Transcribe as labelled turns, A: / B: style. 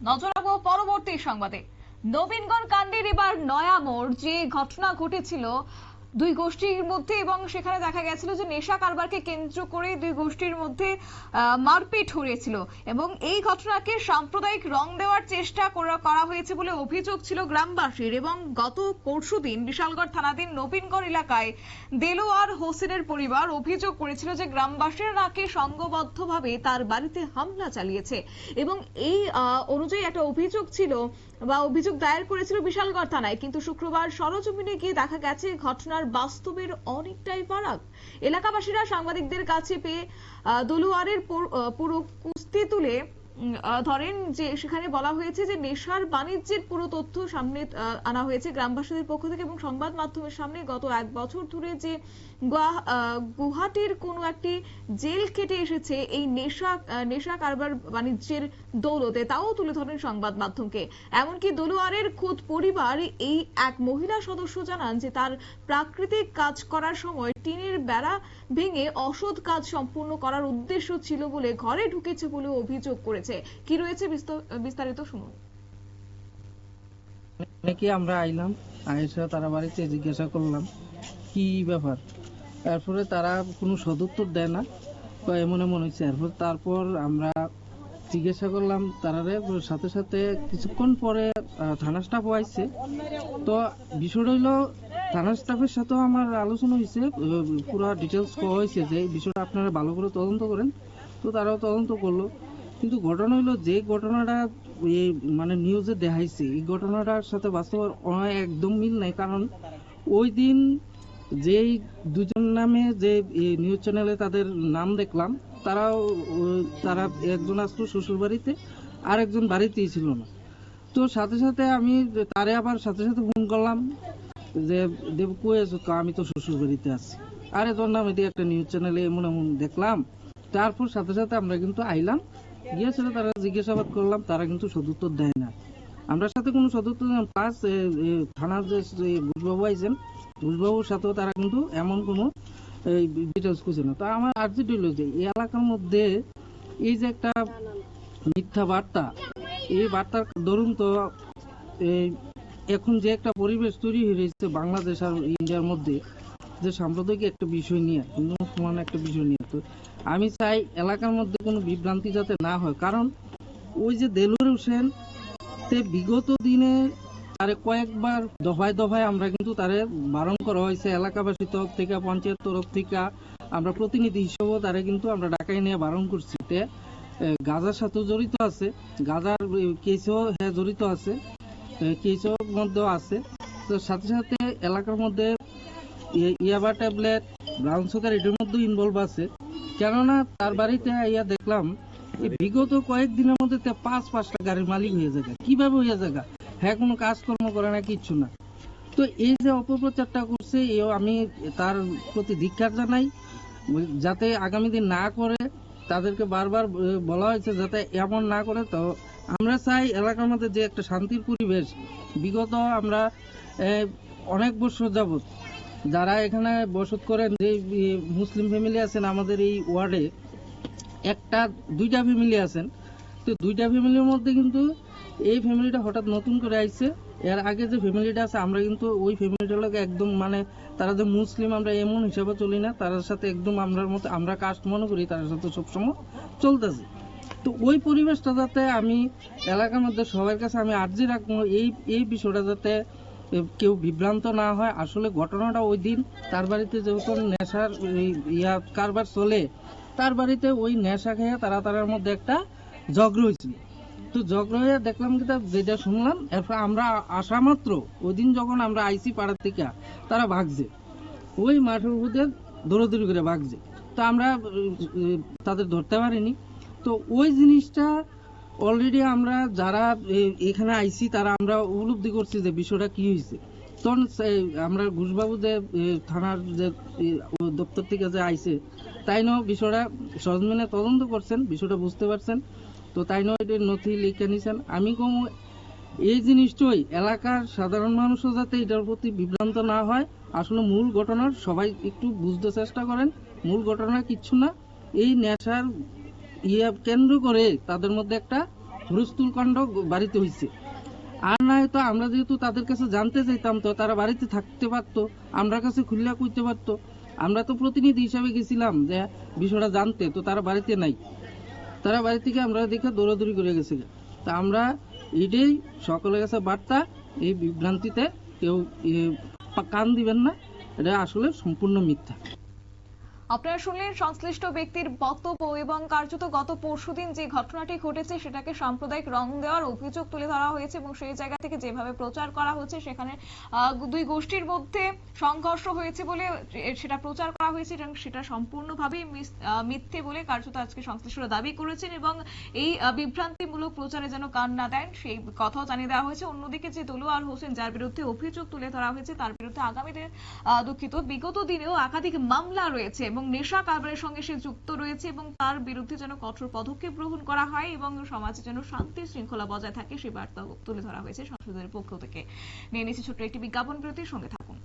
A: নজর রাখবো পরবর্তী সংবাদে। নবীনগঞ্জ কাণ্ডের এবার নয়া মোড়। যে ঘটনা ঘটেছিল দুই গোষ্ঠীর মধ্যে এবং সেখানে দেখা গেছিল যে নেশা কারবারকে কেন্দ্র করে দুই গোষ্ঠীর মধ্যে মারপিট হয়েছিল এবং এই ঘটনাকে সাম্প্রদায়িক রং দেওয়ার চেষ্টা করা হয়েছে বলে অভিযোগ ছিল গ্রামবাসীর। এবং গত পরশুদিন বিশালগড় থানাধীন নবীনগড় এলাকায় দেলোয়ার হোসেনের পরিবার অভিযোগ করেছিল যে গ্রামবাসীরা নাকি সংঘবদ্ধভাবে তার বাড়িতে হামলা চালিয়েছে এবং এই অনুযায়ী একটা অভিযোগ ছিল বা অভিযোগ দায়ের করেছিল বিশালগড় থানায়। কিন্তু শুক্রবার সরজমিনে গিয়ে দেখা গেছে ঘটনার বাস্তবের অনেকটাই ফারাক। এলাকাবাসীরা সাংবাদিকদের কাছে পেয়ে দলুয়ারের পুরো কুস্তি তুলে ধরেন যে সেখানে বলা হয়েছে যে নেশার বাণিজ্যের পুরো তথ্য সামনে আনা হয়েছে গ্রামবাসীদের পক্ষ থেকে এবং সংবাদ মাধ্যমের সামনে। গত 1 বছর ধরে যে গুয়াহাটির কোনো একটি জেল কেটে এসেছে এই নেশা কারবার বাণিজ্যের দৌলতে, তাও তুলে ধরেন সংবাদ মাধ্যমকে। এমনকি দলুয়ারের খোদ পরিবার এই এক মহিলা সদস্য জানান যে তার প্রাকৃতিক কাজ করার সময় টিনের বেড়া ভেঙে অসৎ কাজ সম্পূর্ণ করার উদ্দেশ্য ছিল বলে ঘরে ঢুকেছে বলে অভিযোগ করেছে। কি রয়েছে বিস্তারিত শুনুন।
B: নাকি আমরা আইলাম, আয়েশা তারা বাড়িতে জিজ্ঞাসা করলাম কি ব্যাপার, তারপরে তারা কোনো সদুত্তর দেয় না, এমন হয়েছে। তারপর আমরা জিজ্ঞাসা করলাম তারারে, সাথে সাথে কিছুক্ষণ পরে থানা স্টাফ আইছে। তো বিষয়টা হইলো থানা স্টাফের সাথেও আমার আলোচনা হয়েছে, পুরো ডিটেলস পাওয়া হয়েছে যে এই বিষয়টা আপনারা ভালো করে তদন্ত করেন। তো তারাও তদন্ত করলো, কিন্তু ঘটনা হইলো যে ঘটনাটা মানে নিউজে দেখাইছে এই ঘটনাটার সাথে বাস্তবের একদম মিল নাই। কারণ ওই দিন যেই দুজন নামে যে নিউজ চ্যানেলে তাদের নাম দেখলাম, তারা একজন আসলো শ্বশুর বাড়িতে আর একজন বাড়িতেই ছিল না। তো সাথে সাথে আমি তারে আবার সাথে সাথে ফোন করলাম যে দেব কই আছো, আমি তো শ্বশুর বাড়িতে আছি। আরে তোর নাম এটি একটা নিউজ চ্যানেলে এমন দেখলাম। তারপর সাথে সাথে আমরা কিন্তু আইলাম, গিয়েছিল তারা জিজ্ঞাসাবাদ করলাম, তারা কিন্তু সদুত্তর দেয় না। আমরা সাথে কোনো সদুত্তর প্লাস থানার যে বুঝবাবু আইছেন, বুঝবাবুর সাথেও তারা কিন্তু এমন কোনো ডিটেলস খুঁজে না। তো আমার আর্জি হইল যে এই এলাকার মধ্যে এই যে একটা মিথ্যা বার্তা, এই বার্তার দরুন তো এখন যে একটা পরিবেশ তৈরি হয়ে রয়েছে বাংলাদেশ আর ইন্ডিয়ার মধ্যে, যে সাম্প্রদায়িক একটা বিষয় নিয়ে, হিন্দু মুসলমান একটা বিষয় নিয়ে, তো আমি চাই এলাকার মধ্যে কোনো বিভ্রান্তি যাতে না হয়। কারণ ওই যে দেলোয়ার হোসেন বিগত দিনে তারে কয়েকবার দফায় দফায় আমরা কিন্তু তারে বারণ করা হয়েছে, এলাকাবাসীর তরফ থেকে, পঞ্চায়েত তরফ থেকে, আমরা প্রতিনিধি হিসেবেও তারে কিন্তু আমরা ঢাকায় নিয়ে বারণ করছি। গাজার সাথেও জড়িত আছে, গাজার কেসেও হ্যাঁ জড়িত আছে, কেসের মধ্যেও আছে। তো সাথে সাথে এলাকার মধ্যে ইয়াবা ট্যাবলেট, ব্রাউন সুগার এটার মধ্যেও ইনভলভ আছে। কেননা তার বাড়িতে ইয়া দেখলাম বিগত কয়েকদিনের মধ্যে 5-5টা গাড়ির মালিক হয়ে যায়। কিভাবে হয়ে যায়? হ্যাঁ, কোনো কাজকর্ম করে না, কিচ্ছু না। তো এই যে অপপ্রচারটা করছে, আমি তার প্রতি ধিক্কার জানাই, যাতে আগামী দিন না করে। তাদেরকে বারবার বলা হয়েছে যাতে এমন না করে। তো আমরা চাই এলাকার মধ্যে যে একটা শান্তির পরিবেশ, বিগত আমরা অনেক বছর যাবত যারা এখানে বসত করেন, যে মুসলিম ফ্যামিলি আছেন আমাদের এই ওয়ার্ডে, 1-2টা ফ্যামিলি আছেন। তো 2টা ফ্যামিলির মধ্যে কিন্তু এই ফ্যামিলিটা হঠাৎ নতুন করে আইছে। এর আগে যে ফ্যামিলিটা আছে আমরা কিন্তু ওই ফ্যামিলিটার লোক একদম মানে তারা যে মুসলিম আমরা এমন হিসাবে চলি না, তার সাথে একদম আমরা কাস্ট মনে করি, তার সাথে সবসময় চলতেছে। তো ওই পরিবেশটা যাতে আমি এলাকার মধ্যে সবার কাছে আমি আর্জি রাখবো, এই বিষয়টা যাতে কেউ বিভ্রান্ত না হয়। আসলে ঘটনাটা ওই দিন তার বাড়িতে যেহেতু নেশার কারবার চলে, তার বাড়িতে ওই নেশা খেয়ে তারার মধ্যে একটা ঝগড়া হয়েছিল। তো ঝগড়া হয়ে দেখলাম যেটা শুনলাম, এরপর আমরা আসা মাত্র ওই দিন যখন আমরা আইসি পাড়ার থেকে, তারা ভাগছে, ওই মাঠের মধ্যে দৌড়াদৌড়ি করে ভাগছে। তো আমরা তাদের ধরতে পারিনি। তো ওই জিনিসটা অলরেডি আমরা যারা এখানে আইসি তারা আমরা উপলব্ধি করছি যে বিষয়টা কি হয়েছে। তখন আমরা ঘোষবাবু যে থানার যে দপ্তর থেকে যে আইসে, তাই না বিষয়টা সরজমিনে তদন্ত করছেন, বিষয়টা বুঝতে পারছেন। তো তাই না এটা নথি লিখে নিছেন। আমি কম এই জিনিসটাই এলাকার সাধারণ মানুষও যাতে এটার প্রতি বিভ্রান্ত না হয়। আসলে মূল ঘটনার সবাই একটু বুঝতে চেষ্টা করেন, মূল ঘটনা কিচ্ছু না, এই নেশার কেন্দ্র করে তাদের মধ্যে একটা হুলস্থুল কাণ্ড বাড়িতে হয়েছে। আর নাই তো আমরা যেহেতু তাদের কাছে জানতে চাইতাম, তো তারা বাড়িতে থাকতে পারতো, আমরা কাছে খুললা কইতে পারতো। আমরা তো প্রতিনিধি হিসাবে গেছিলাম যে বিষয়টা জানতে, তো তারা বাড়িতে নাই। তারা বাড়ি থেকে আমরা দেখে দৌড়াদৌড়ি করে গেছে। তা আমরা এটাই সকলের কাছে বার্তা, এই বিভ্রান্তিতে কেউ কান দিবেন না, এটা আসলে সম্পূর্ণ মিথ্যা।
A: আপনারা শুনলেন সংশ্লিষ্ট ব্যক্তির বক্তব্য এবং কার্যত গত পরশুদিন যে ঘটনাটি ঘটেছে সেটাকে সাম্প্রদায়িক রং দেওয়ার অভিযোগ তুলে ধরা হয়েছে এবং সেই জায়গা থেকে যেভাবে প্রচার করা হচ্ছে সেখানে দুই গোষ্ঠীর মধ্যে সংঘর্ষ হয়েছে বলে সেটা প্রচার করা হয়েছে এবং সেটা সম্পূর্ণভাবে মিথ্যে বলে কার্যত আজকে সংশ্লিষ্টরা দাবি করেছেন এবং এই বিভ্রান্তিমূলক প্রচারে যেন কান না দেন সেই কথাও জানিয়ে দেওয়া হয়েছে। অন্যদিকে যে দেলোয়ার হোসেন যার বিরুদ্ধে অভিযোগ তুলে ধরা হয়েছে তার বিরুদ্ধে আগামীতে বিগত দিনেও একাধিক মামলা রয়েছে এবং নেশা কারবারের সঙ্গে সে যুক্ত রয়েছে এবং তার বিরুদ্ধে যেন কঠোর পদক্ষেপ গ্রহণ করা হয় এবং সমাজে যেন শান্তি শৃঙ্খলা বজায় থাকে সেই বার্তা তুলে ধরা হয়েছে সংসদের পক্ষ থেকে। নিয়ে নিচ্ছি ছোট্ট একটি বিজ্ঞাপন বিরতির সঙ্গে থাকুন।